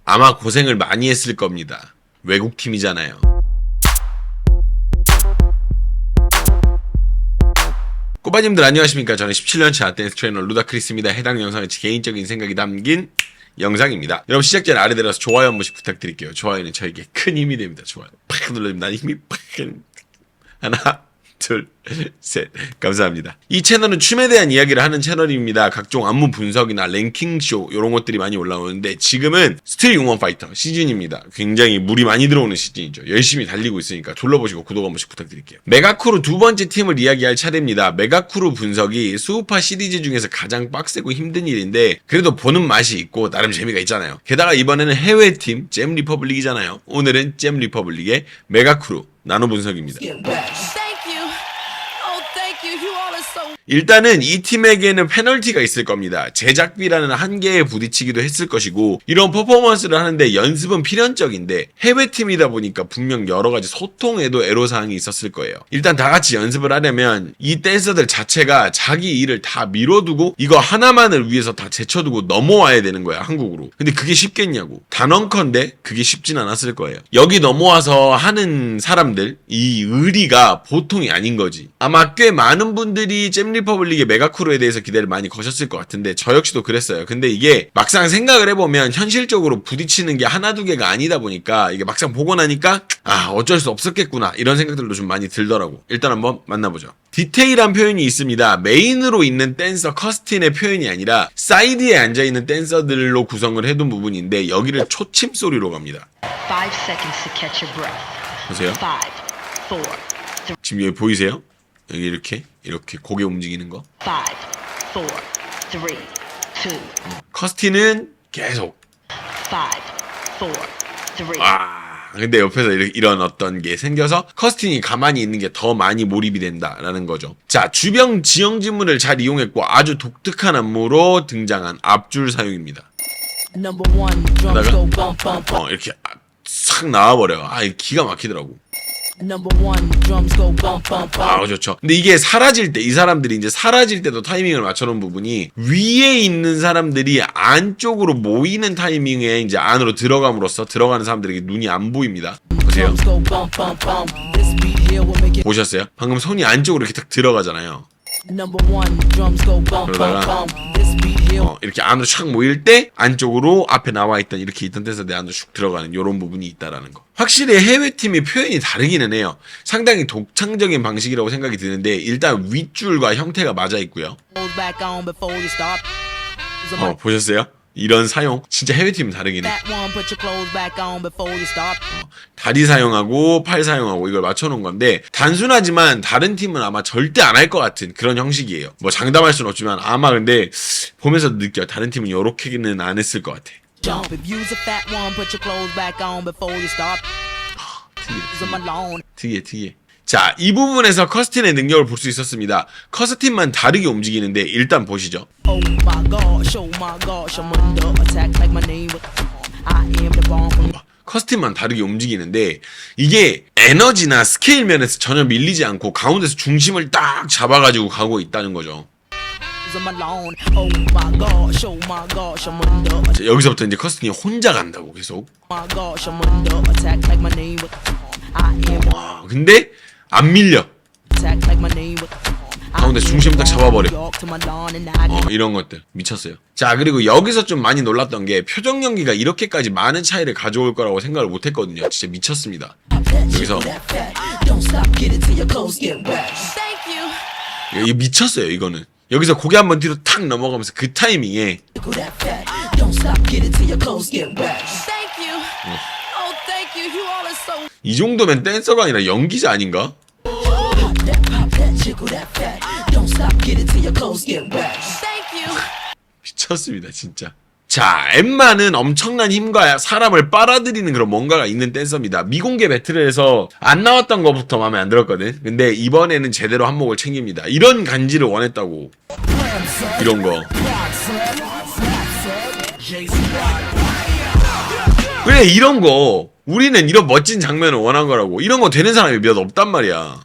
아마 고생을 많이 했을 겁니다. 외국 팀이잖아요. 꼬바님들 안녕하십니까. 저는 17년차 댄스 트레이너 루다크리스입니다. 해당 영상은 제 개인적인 생각이 담긴 영상입니다. 여러분 시작 전에 아래 내려서 좋아요 한 번씩 부탁드릴게요. 좋아요는 저에게 큰 힘이 됩니다. 좋아요 팍 눌러주면 난 힘이 팍. 하나 둘, 셋. 감사합니다. 이 채널은 춤에 대한 이야기를 하는 채널입니다. 각종 안무 분석이나 랭킹쇼 이런 것들이 많이 올라오는데 지금은 스틸 융원 파이터 시즌입니다. 굉장히 물이 많이 들어오는 시즌이죠. 열심히 달리고 있으니까 둘러보시고 구독 한 번씩 부탁드릴게요. 메가크루 두 번째 팀을 이야기할 차례입니다. 메가크루 분석이 수우파 시리즈 중에서 가장 빡세고 힘든 일인데 그래도 보는 맛이 있고 나름 재미가 있잖아요. 게다가 이번에는 해외팀 잼 리퍼블릭이잖아요. 오늘은 잼 리퍼블릭의 메가크루 나노 분석입니다. 일단은 이 팀에게는 페널티가 있을 겁니다. 제작비라는 한계에 부딪히기도 했을 것이고 이런 퍼포먼스를 하는데 연습은 필연적인데 해외팀이다 보니까 분명 여러가지 소통에도 애로사항이 있었을 거예요. 일단 다같이 연습을 하려면 이 댄서들 자체가 자기 일을 다 미뤄두고 이거 하나만을 위해서 다 제쳐두고 넘어와야 되는 거야, 한국으로. 근데 그게 쉽겠냐고. 단언컨대 그게 쉽진 않았을 거예요. 여기 넘어와서 하는 사람들 이 의리가 보통이 아닌 거지. 아마 꽤 많은 분들이 잼 리퍼블릭의 메가크루에 대해서 기대를 많이 거셨을 것 같은데 저 역시도 그랬어요. 근데 이게 막상 생각을 해보면 현실적으로 부딪히는 게 하나 두 개가 아니다 보니까 이게 막상 보고 나니까 어쩔 수 없었겠구나 이런 생각들도 좀 많이 들더라고. 일단 한번 만나보죠. 디테일한 표현이 있습니다. 메인으로 있는 댄서 커스틴의 표현이 아니라 사이드에 앉아있는 댄서들로 구성을 해둔 부분인데 여기를 초침 소리로 갑니다. 5 seconds to catch your breath. 보세요. 5, 4, 지금 여기 보이세요? 여기 이렇게 고개 움직이는 거. 5, 4, 3, 2. 커스틴은 계속. 5, 4, 3. 근데 옆에서 이런 어떤 게 생겨서 커스틴이 가만히 있는 게 더 많이 몰입이 된다라는 거죠. 자, 주변 지형 지문을 잘 이용했고 아주 독특한 안무로 등장한 앞줄 사용입니다. 하다가 이렇게 싹 나와버려요. 이게 기가 막히더라고. 좋죠. 근데 이게 사라질 때, 이 사람들이 이제 사라질 때도 타이밍을 맞춰놓은 부분이 위에 있는 사람들이 안쪽으로 모이는 타이밍에 이제 안으로 들어감으로써 들어가는 사람들에게 눈이 안 보입니다. 보세요. 보셨어요? 방금 손이 안쪽으로 이렇게 딱 들어가잖아요. 그러다가 이렇게 안으로 촥 모일 때 안쪽으로 앞에 나와있던 이렇게 있던 데서 내 안으로 슉 들어가는 이런 부분이 있다라는 거. 확실히 해외팀이 표현이 다르기는 해요. 상당히 독창적인 방식이라고 생각이 드는데 일단 윗줄과 형태가 맞아 있고요. 보셨어요? 이런 사용 진짜 해외팀은 다르긴 해. 다리 사용하고 팔 사용하고 이걸 맞춰놓은 건데 단순하지만 다른 팀은 아마 절대 안 할 것 같은 그런 형식이에요. 뭐 장담할 수는 없지만 아마 근데 보면서 느껴. 다른 팀은 요렇게는 안 했을 것 같아. 특이해. 자, 이 부분에서 커스틴의 능력을 볼 수 있었습니다. 커스틴만 다르게 움직이는데 일단 보시죠. 커스틴만 다르게 움직이는데 이게 에너지나 스케일 면에서 전혀 밀리지 않고 가운데서 중심을 딱 잡아가지고 가고 있다는 거죠. 자, 여기서부터 이제 커스틴이 혼자 간다고 계속. 근데 안 밀려. 가운데 중심 딱 잡아버려. 이런 것들 미쳤어요. 자, 그리고 여기서 좀 많이 놀랐던 게 표정 연기가 이렇게까지 많은 차이를 가져올 거라고 생각을 못했거든요. 진짜 미쳤습니다. 여기서 이거 미쳤어요. 이거는 여기서 고개 한번 뒤로 탁 넘어가면서 그 타이밍에 이 정도면 댄서가 아니라 연기자 아닌가? 미쳤습니다 진짜. 자, 엠마는 엄청난 힘과 사람을 빨아들이는 그런 뭔가가 있는 댄서입니다. 미공개 배틀에서 안 나왔던 것부터 마음에 안 들었거든. 근데 이번에는 제대로 한몫을 챙깁니다. 이런 간지를 원했다고. 이런 거. 그래, 이런 거. 우리는 이런 멋진 장면을 원한 거라고. 이런 거 되는 사람이 몇 없단 말이야.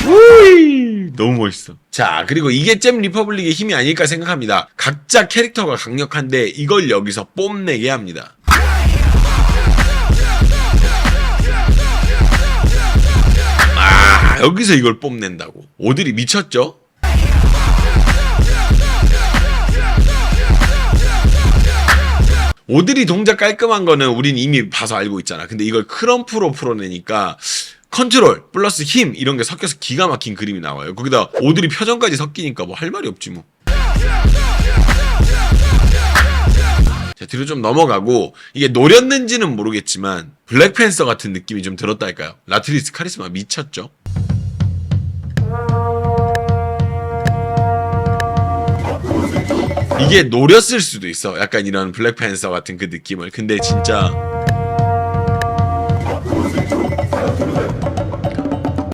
우이, 너무 멋있어. 자, 그리고 이게 잼 리퍼블릭의 힘이 아닐까 생각합니다. 각자 캐릭터가 강력한데 이걸 여기서 뽐내게 합니다. 아, 여기서 이걸 뽐낸다고. 오들이 미쳤죠? 오들이 동작 깔끔한 거는 우린 이미 봐서 알고 있잖아. 근데 이걸 크럼프로 풀어내니까 컨트롤 플러스 힘 이런 게 섞여서 기가 막힌 그림이 나와요. 거기다 오들이 표정까지 섞이니까 뭐 할 말이 없지 뭐. 자, 뒤로 좀 넘어가고 이게 노렸는지는 모르겠지만 블랙팬서 같은 느낌이 좀 들었달까요? 라트리스 카리스마 미쳤죠? 이게 노렸을 수도 있어. 약간 이런 블랙팬서 같은 그 느낌을. 근데 진짜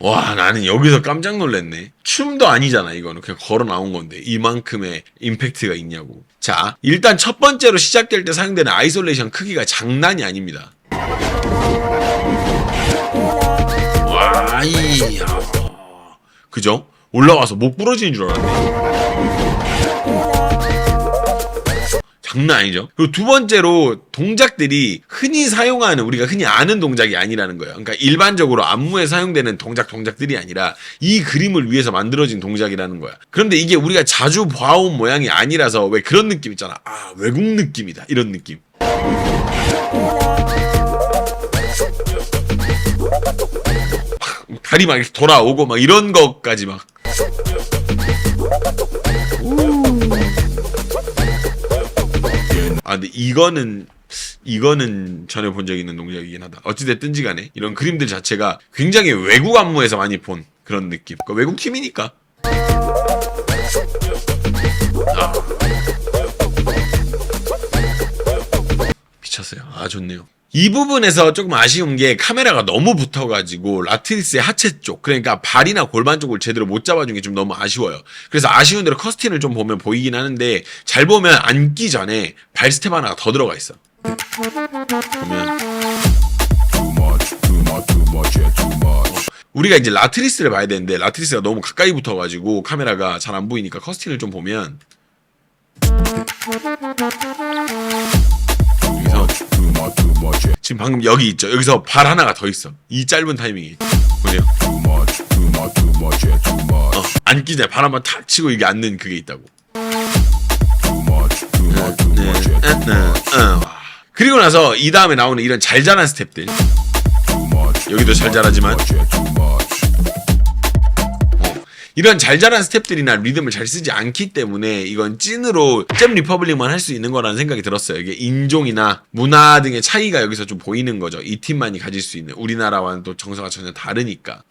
와, 나는 여기서 깜짝 놀랐네. 춤도 아니잖아. 이거는 그냥 걸어 나온 건데 이만큼의 임팩트가 있냐고. 자, 일단 첫 번째로 시작될 때 사용되는 아이솔레이션 크기가 장난이 아닙니다. 와, 이야, 그죠? 올라와서 목 부러지는 줄 알았네. 장난 아니죠? 그리고 두 번째로 동작들이 흔히 사용하는, 우리가 흔히 아는 동작이 아니라는 거예요. 그러니까 일반적으로 안무에 사용되는 동작들이 아니라 이 그림을 위해서 만들어진 동작이라는 거야. 그런데 이게 우리가 자주 봐온 모양이 아니라서 왜 그런 느낌 있잖아. 아, 외국 느낌이다. 이런 느낌. 다리 막 이렇게 돌아오고 막 이런 것까지 막. 아, 근데 이거는 전혀 본 적 있는 동작이긴 하다. 어찌됐든지 간에 이런 그림들 자체가 굉장히 외국 안무에서 많이 본 그런 느낌. 그러니까 외국 팀이니까. 아. 미쳤어요. 아, 좋네요. 이 부분에서 조금 아쉬운 게 카메라가 너무 붙어가지고 라트리스의 하체 쪽, 그러니까 발이나 골반 쪽을 제대로 못 잡아준 게 좀 너무 아쉬워요. 그래서 아쉬운 대로 커스틴을 좀 보면 보이긴 하는데 잘 보면 앉기 전에 발 스텝 하나가 더 들어가 있어. 보면 우리가 이제 라트리스를 봐야 되는데 라트리스가 너무 가까이 붙어가지고 카메라가 잘 안 보이니까 커스틴을 좀 보면 여기서 지금 방금 여기 있죠. 여기서 발 하나가 더 있어. 이 짧은 타이밍이. 보세요. 앉기 전에 발 한번 탁 치고 이게 앉는 그게 있다고. 그리고 나서 이 다음에 나오는 이런 잘 자란 스텝들. 여기도 잘 자라지만 이런 잘 자란 스텝들이나 리듬을 잘 쓰지 않기 때문에 이건 찐으로 잼 리퍼블릭만 할 수 있는 거라는 생각이 들었어요. 이게 인종이나 문화 등의 차이가 여기서 좀 보이는 거죠. 이 팀만이 가질 수 있는. 우리나라와는 또 정서가 전혀 다르니까.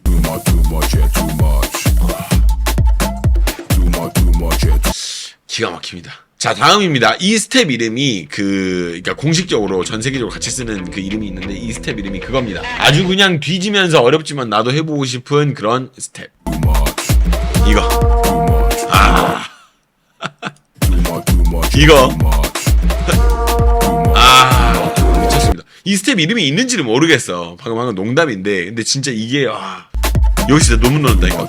기가 막힙니다. 자, 다음입니다. 이 스텝 이름이 그러니까 공식적으로 전 세계적으로 같이 쓰는 그 이름이 있는데 이 스텝 이름이 그겁니다. 아주 그냥 뒤지면서 어렵지만 나도 해보고 싶은 그런 스텝. 이거. 아. 이거. 아. 미쳤습니다. 이 스텝 이름이 있는지는 모르겠어. 방금 농담인데. 근데 진짜 이게, 아. 여기 진짜 너무 넣는다니까.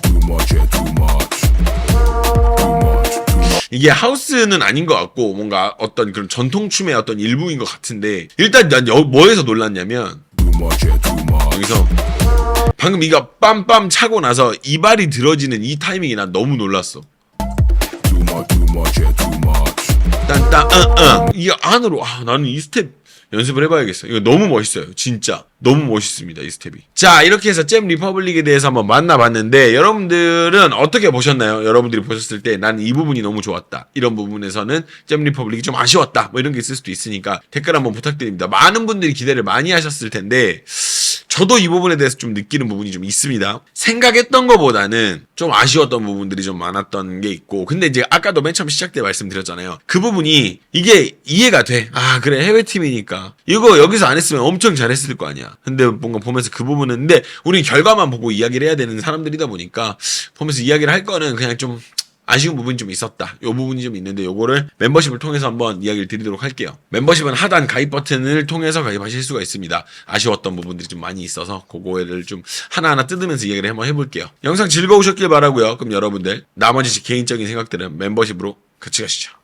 이게 하우스는 아닌 것 같고, 뭔가 어떤 그런 전통춤의 어떤 일부인 것 같은데, 일단 난 뭐에서 놀랐냐면, 여기서, 방금 이거 빰빰 차고 나서 이발이 들어지는 이 타이밍이 난 너무 놀랐어. 이게 안으로, 나는 이 스텝 연습을 해봐야겠어. 이거 너무 멋있어요. 진짜. 너무 멋있습니다. 이 스텝이. 자, 이렇게 해서 잼 리퍼블릭에 대해서 한번 만나봤는데 여러분들은 어떻게 보셨나요? 여러분들이 보셨을 때 나는 이 부분이 너무 좋았다. 이런 부분에서는 잼 리퍼블릭이 좀 아쉬웠다. 뭐 이런 게 있을 수도 있으니까 댓글 한번 부탁드립니다. 많은 분들이 기대를 많이 하셨을 텐데 저도 이 부분에 대해서 좀 느끼는 부분이 좀 있습니다. 생각했던 것보다는 좀 아쉬웠던 부분들이 좀 많았던 게 있고, 근데 이제 아까도 맨 처음 시작 때 말씀드렸잖아요. 그 부분이 이게 이해가 돼. 아, 그래, 해외팀이니까 이거 여기서 안 했으면 엄청 잘했을 거 아니야. 근데 뭔가 보면서 그 부분은, 근데 우리 결과만 보고 이야기를 해야 되는 사람들이다 보니까 보면서 이야기를 할 거는 그냥 좀 아쉬운 부분이 좀 있었다. 요 부분이 좀 있는데 요거를 멤버십을 통해서 한번 이야기를 드리도록 할게요. 멤버십은 하단 가입 버튼을 통해서 가입하실 수가 있습니다. 아쉬웠던 부분들이 좀 많이 있어서 그거를 좀 하나하나 뜯으면서 이야기를 한번 해볼게요. 영상 즐거우셨길 바라고요. 그럼 여러분들 나머지 개인적인 생각들은 멤버십으로 같이 가시죠.